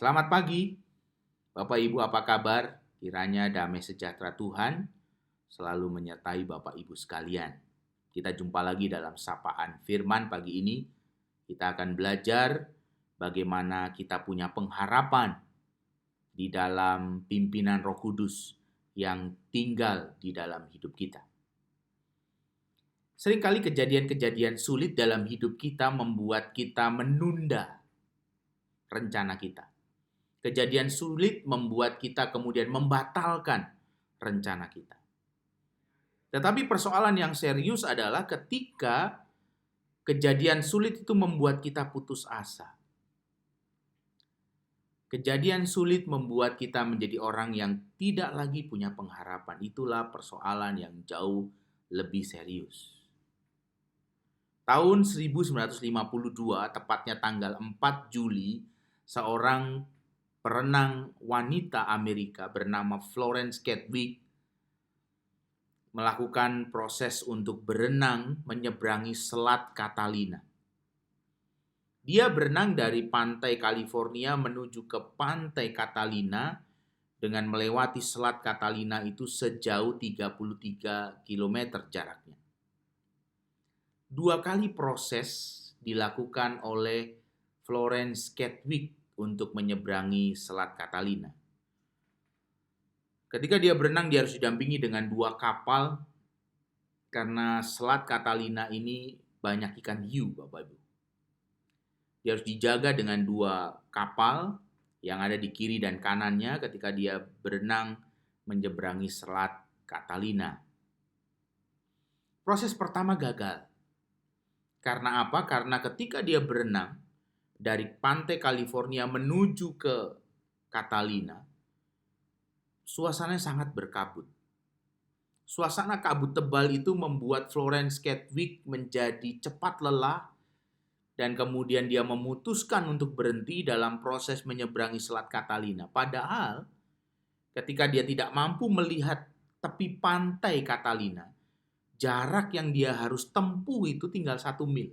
Selamat pagi, Bapak Ibu apa kabar? Kiranya damai sejahtera Tuhan selalu menyertai Bapak Ibu sekalian. Kita jumpa lagi dalam sapaan firman pagi ini. Kita akan belajar bagaimana kita punya pengharapan di dalam pimpinan Roh Kudus yang tinggal di dalam hidup kita. Seringkali kejadian-kejadian sulit dalam hidup kita membuat kita menunda rencana kita. Kejadian sulit membuat kita kemudian membatalkan rencana kita. Tetapi persoalan yang serius adalah ketika kejadian sulit itu membuat kita putus asa. Kejadian sulit membuat kita menjadi orang yang tidak lagi punya pengharapan. Itulah persoalan yang jauh lebih serius. Tahun 1952, tepatnya tanggal 4 Juli, seorang perenang wanita Amerika bernama Florence Chadwick melakukan proses untuk berenang menyeberangi Selat Catalina. Dia berenang dari pantai California menuju ke pantai Catalina dengan melewati Selat Catalina itu sejauh 33 km jaraknya. 2 kali proses dilakukan oleh Florence Chadwick untuk menyeberangi Selat Catalina. Ketika dia berenang, dia harus didampingi dengan 2 kapal karena Selat Catalina ini banyak ikan hiu, Bapak Ibu. Dia harus dijaga dengan 2 kapal yang ada di kiri dan kanannya ketika dia berenang menyeberangi Selat Catalina. Proses pertama gagal. Karena apa? Karena ketika dia berenang dari pantai California menuju ke Catalina, suasananya sangat berkabut. Suasana kabut tebal itu membuat Florence Chadwick menjadi cepat lelah dan kemudian dia memutuskan untuk berhenti dalam proses menyeberangi Selat Catalina. Padahal ketika dia tidak mampu melihat tepi pantai Catalina, jarak yang dia harus tempuh itu tinggal 1 mil.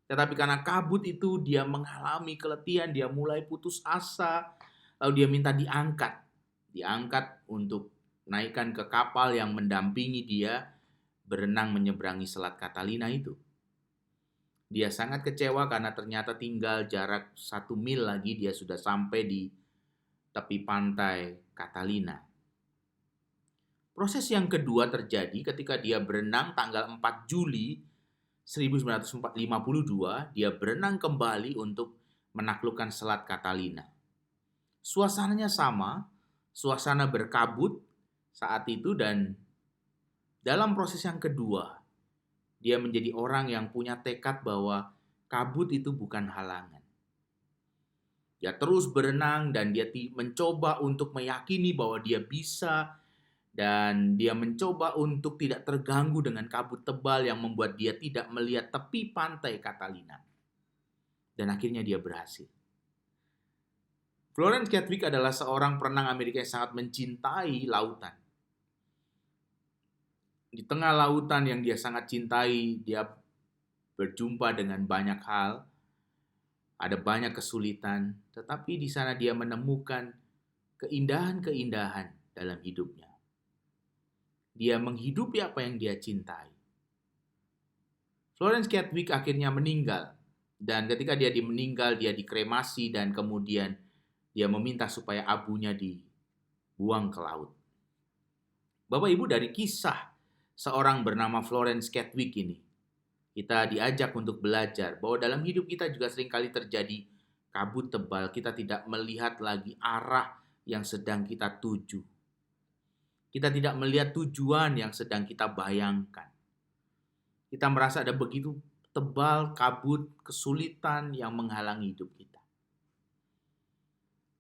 Tetapi karena kabut itu dia mengalami keletihan, dia mulai putus asa, lalu dia minta diangkat untuk naikkan ke kapal yang mendampingi dia berenang menyeberangi Selat Catalina itu. Dia sangat kecewa karena ternyata tinggal jarak 1 mil lagi dia sudah sampai di tepi pantai Catalina. Proses yang kedua terjadi ketika dia berenang tanggal 4 Juli 1952, dia berenang kembali untuk menaklukkan Selat Catalina. Suasananya sama, suasana berkabut saat itu, dan dalam proses yang kedua, dia menjadi orang yang punya tekad bahwa kabut itu bukan halangan. Dia terus berenang dan dia mencoba untuk meyakini bahwa dia bisa, dan dia mencoba untuk tidak terganggu dengan kabut tebal yang membuat dia tidak melihat tepi pantai Catalina. Dan akhirnya dia berhasil. Florence Chadwick adalah seorang perenang Amerika yang sangat mencintai lautan. Di tengah lautan yang dia sangat cintai, dia berjumpa dengan banyak hal, ada banyak kesulitan, tetapi di sana dia menemukan keindahan-keindahan dalam hidupnya. Dia menghidupi apa yang dia cintai. Florence Chadwick akhirnya meninggal. Dan ketika dia meninggal, dia dikremasi dan kemudian dia meminta supaya abunya dibuang ke laut. Bapak Ibu, dari kisah seorang bernama Florence Chadwick ini, kita diajak untuk belajar bahwa dalam hidup kita juga seringkali terjadi kabut tebal. Kita tidak melihat lagi arah yang sedang kita tuju. Kita tidak melihat tujuan yang sedang kita bayangkan. Kita merasa ada begitu tebal kabut, kesulitan yang menghalangi hidup kita.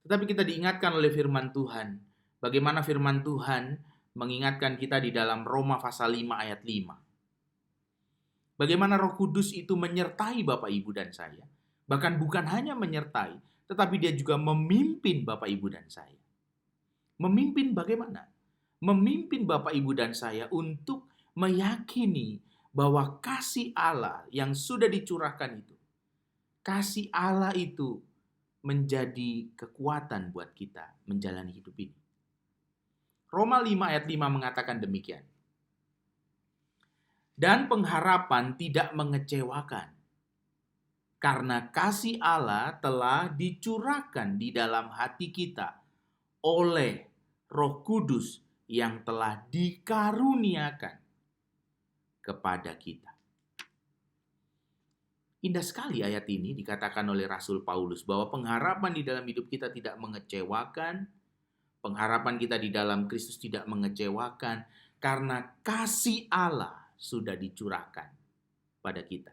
Tetapi kita diingatkan oleh firman Tuhan. Bagaimana firman Tuhan mengingatkan kita di dalam Roma pasal 5 ayat 5. Bagaimana Roh Kudus itu menyertai Bapak Ibu dan saya. Bahkan bukan hanya menyertai, tetapi dia juga memimpin Bapak Ibu dan saya. Memimpin bagaimana? Memimpin Bapak Ibu dan saya untuk meyakini bahwa kasih Allah yang sudah dicurahkan itu, kasih Allah itu menjadi kekuatan buat kita menjalani hidup ini. Roma 5 ayat 5 mengatakan demikian. Dan pengharapan tidak mengecewakan, karena kasih Allah telah dicurahkan di dalam hati kita oleh Roh Kudus yang telah dikaruniakan kepada kita. Indah sekali ayat ini dikatakan oleh Rasul Paulus bahwa pengharapan di dalam hidup kita tidak mengecewakan, pengharapan kita di dalam Kristus tidak mengecewakan karena kasih Allah sudah dicurahkan pada kita,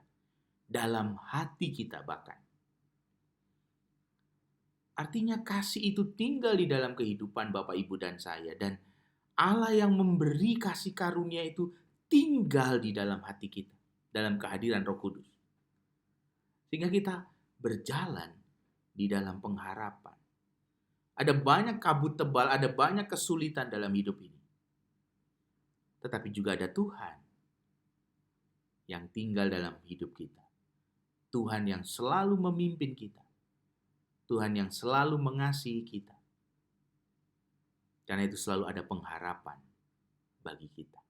dalam hati kita bahkan. Artinya kasih itu tinggal di dalam kehidupan Bapak, Ibu, dan saya. Dan Allah yang memberi kasih karunia itu tinggal di dalam hati kita, dalam kehadiran Roh Kudus. Sehingga kita berjalan di dalam pengharapan. Ada banyak kabut tebal, ada banyak kesulitan dalam hidup ini. Tetapi juga ada Tuhan yang tinggal dalam hidup kita. Tuhan yang selalu memimpin kita. Tuhan yang selalu mengasihi kita. Karena itu selalu ada pengharapan bagi kita.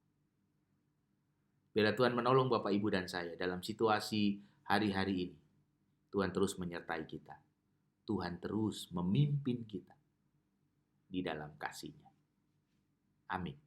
Biarlah Tuhan menolong Bapak, Ibu, dan saya dalam situasi hari-hari ini. Tuhan terus menyertai kita. Tuhan terus memimpin kita di dalam kasih-Nya. Amin.